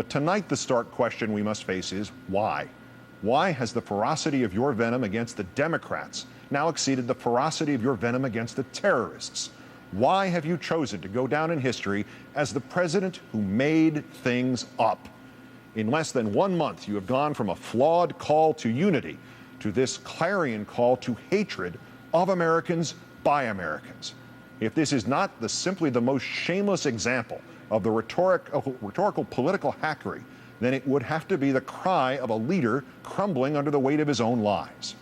But tonight, the stark question we must face is why? Why has the ferocity of your venom against the Democrats now exceeded the ferocity of your venom against the terrorists? Why have you chosen to go down in history as the president who made things up? In less than 1 month, you have gone from a flawed call to unity to this clarion call to hatred of Americans by Americans. If this is not simply the most shameless example of the rhetorical political hackery, then it would have to be the cry of a leader crumbling under the weight of his own lies.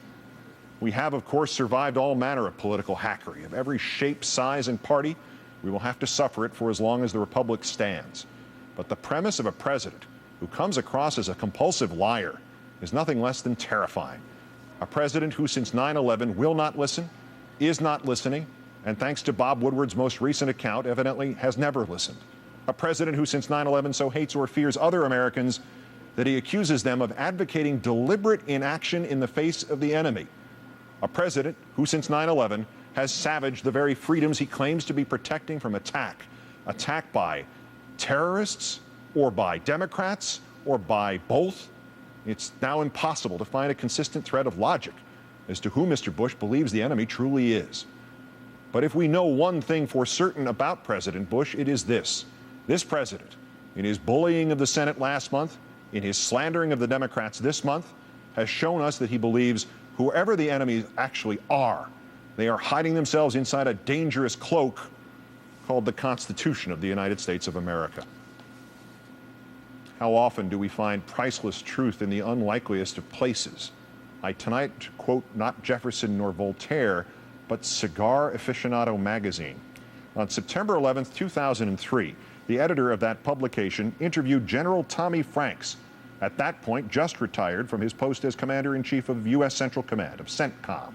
We have, of course, survived all manner of political hackery of every shape, size, and party. We will have to suffer it for as long as the republic stands. But the premise of a president who comes across as a compulsive liar is nothing less than terrifying. A president who since 9/11 will not listen, is not listening, and thanks to Bob Woodward's most recent account, evidently has never listened. A president who since 9/11 so hates or fears other Americans that he accuses them of advocating deliberate inaction in the face of the enemy. A president who since 9/11 has savaged the very freedoms he claims to be protecting from attack by terrorists or by Democrats or by both. It's now impossible to find a consistent thread of logic as to who Mr. Bush believes the enemy truly is. But if we know one thing for certain about President Bush, it is this. This president, in his bullying of the Senate last month, in his slandering of the Democrats this month, has shown us that he believes whoever the enemies actually are, they are hiding themselves inside a dangerous cloak called the Constitution of the United States of America. How often do we find priceless truth in the unlikeliest of places? I tonight quote not Jefferson nor Voltaire, but Cigar Aficionado magazine. On September 11th, 2003, the editor of that publication interviewed General Tommy Franks, at that point just retired from his post as Commander-in-Chief of U.S. Central Command, of CENTCOM.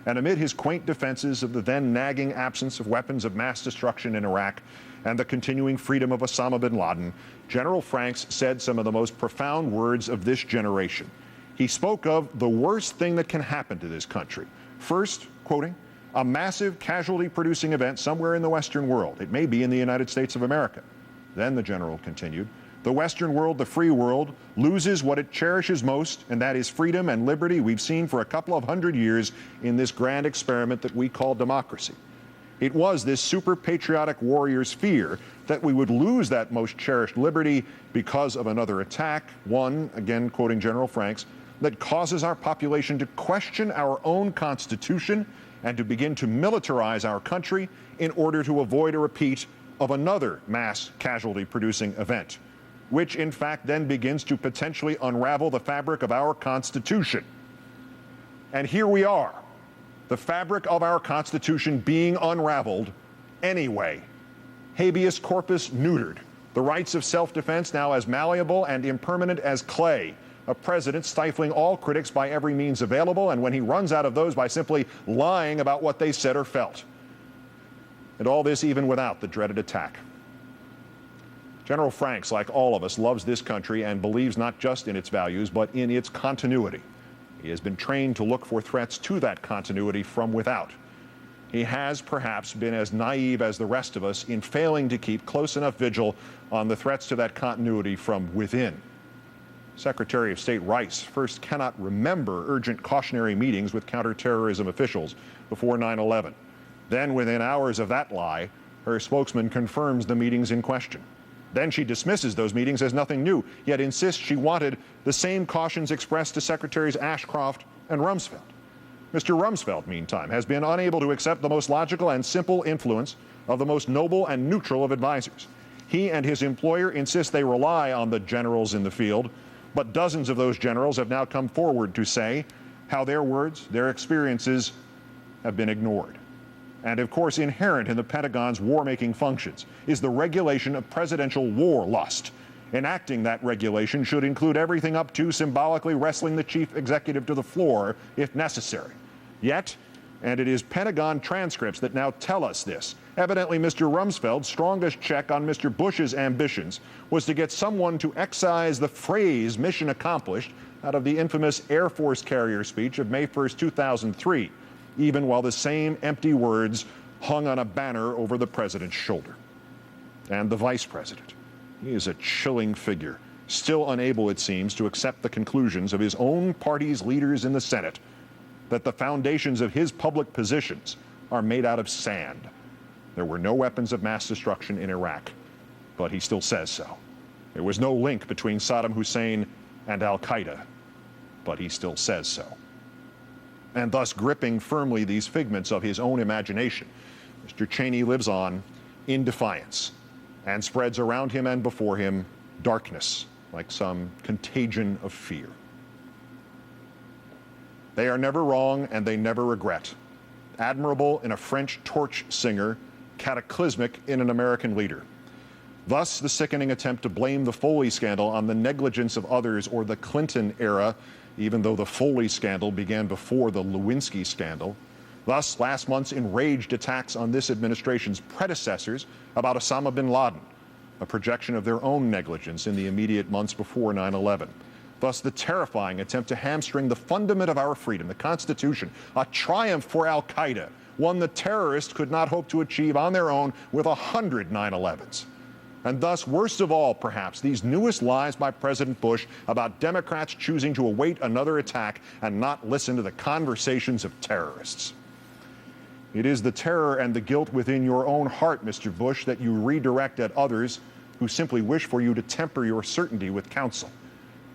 And amid his quaint defenses of the then nagging absence of weapons of mass destruction in Iraq and the continuing freedom of Osama bin Laden, General Franks said some of the most profound words of this generation. He spoke of the worst thing that can happen to this country. First, quoting, a massive casualty-producing event somewhere in the Western world. It may be in the United States of America. Then the general continued, the Western world, the free world, loses what it cherishes most, and that is freedom and liberty we've seen for a couple of hundred years in this grand experiment that we call democracy. It was this super-patriotic warrior's fear that we would lose that most cherished liberty because of another attack, one, again quoting General Franks, that causes our population to question our own Constitution and to begin to militarize our country in order to avoid a repeat of another mass casualty-producing event, which in fact then begins to potentially unravel the fabric of our Constitution. And here we are, the fabric of our Constitution being unraveled anyway. Habeas corpus neutered, the rights of self-defense now as malleable and impermanent as clay, a president stifling all critics by every means available, and when he runs out of those, by simply lying about what they said or felt. And all this even without the dreaded attack. General Franks, like all of us, loves this country and believes not just in its values, but in its continuity. He has been trained to look for threats to that continuity from without. He has perhaps been as naive as the rest of us in failing to keep close enough vigil on the threats to that continuity from within. Secretary of State Rice first cannot remember urgent cautionary meetings with counterterrorism officials before 9/11. Then, within hours of that lie, her spokesman confirms the meetings in question. Then she dismisses those meetings as nothing new, yet insists she wanted the same cautions expressed to Secretaries Ashcroft and Rumsfeld. Mr. Rumsfeld, meantime, has been unable to accept the most logical and simple influence of the most noble and neutral of advisors. He and his employer insist they rely on the generals in the field, but dozens of those generals have now come forward to say how their words, their experiences have been ignored. And of course, inherent in the Pentagon's war-making functions is the regulation of presidential war lust. Enacting that regulation should include everything up to symbolically wrestling the chief executive to the floor if necessary. Yet, and it is Pentagon transcripts that now tell us this, evidently Mr. Rumsfeld's strongest check on Mr. Bush's ambitions was to get someone to excise the phrase mission accomplished out of the infamous Air Force carrier speech of May 1st, 2003, even while the same empty words hung on a banner over the president's shoulder. And the vice president, he is a chilling figure, still unable, it seems, to accept the conclusions of his own party's leaders in the Senate, that the foundations of his public positions are made out of sand. There were no weapons of mass destruction in Iraq, but he still says so. There was no link between Saddam Hussein and al-Qaeda, but he still says so. And thus, gripping firmly these figments of his own imagination, Mr. Cheney lives on in defiance and spreads around him and before him darkness, like some contagion of fear. They are never wrong and they never regret. Admirable in a French torch singer, cataclysmic in an American leader. Thus, the sickening attempt to blame the Foley scandal on the negligence of others or the Clinton era, even though the Foley scandal began before the Lewinsky scandal. Thus, last month's enraged attacks on this administration's predecessors about Osama bin Laden, a projection of their own negligence in the immediate months before 9/11. Thus, the terrifying attempt to hamstring the fundament of our freedom, the Constitution, a triumph for al-Qaeda, one the terrorists could not hope to achieve on their own with 100 9/11s. And thus, worst of all, perhaps, these newest lies by President Bush about Democrats choosing to await another attack and not listen to the conversations of terrorists. It is the terror and the guilt within your own heart, Mr. Bush, that you redirect at others who simply wish for you to temper your certainty with counsel.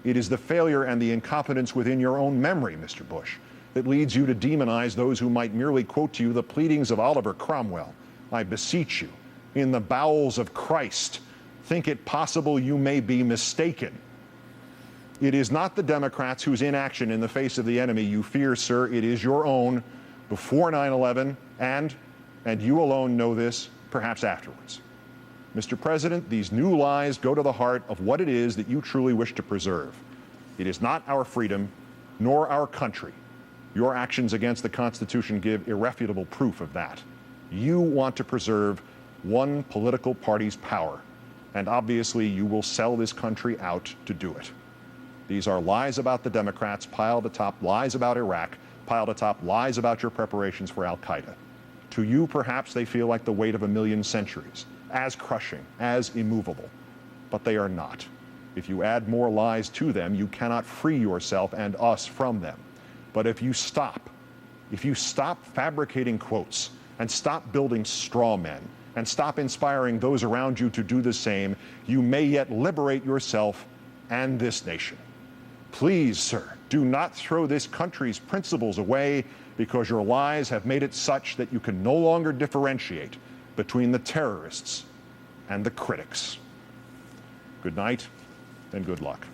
It is the failure and the incompetence within your own memory, Mr. Bush, that leads you to demonize those who might merely quote to you the pleadings of Oliver Cromwell. I beseech you, in the bowels of Christ, think it possible you may be mistaken. It is not the Democrats whose inaction in the face of the enemy you fear, sir. It is your own before 9/11, and you alone know this, perhaps afterwards. Mr. President, these new lies go to the heart of what it is that you truly wish to preserve. It is not our freedom, nor our country. Your actions against the Constitution give irrefutable proof of that. You want to preserve one political party's power, and obviously you will sell this country out to do it. These are lies about the Democrats piled atop lies about Iraq, piled atop lies about your preparations for al-Qaeda. To you, perhaps, they feel like the weight of 1,000,000 centuries, as crushing, as immovable, but they are not. If you add more lies to them, you cannot free yourself and us from them. But if you stop fabricating quotes and stop building straw men and stop inspiring those around you to do the same, you may yet liberate yourself and this nation. Please, sir, do not throw this country's principles away because your lies have made it such that you can no longer differentiate between the terrorists and the critics. Good night and good luck.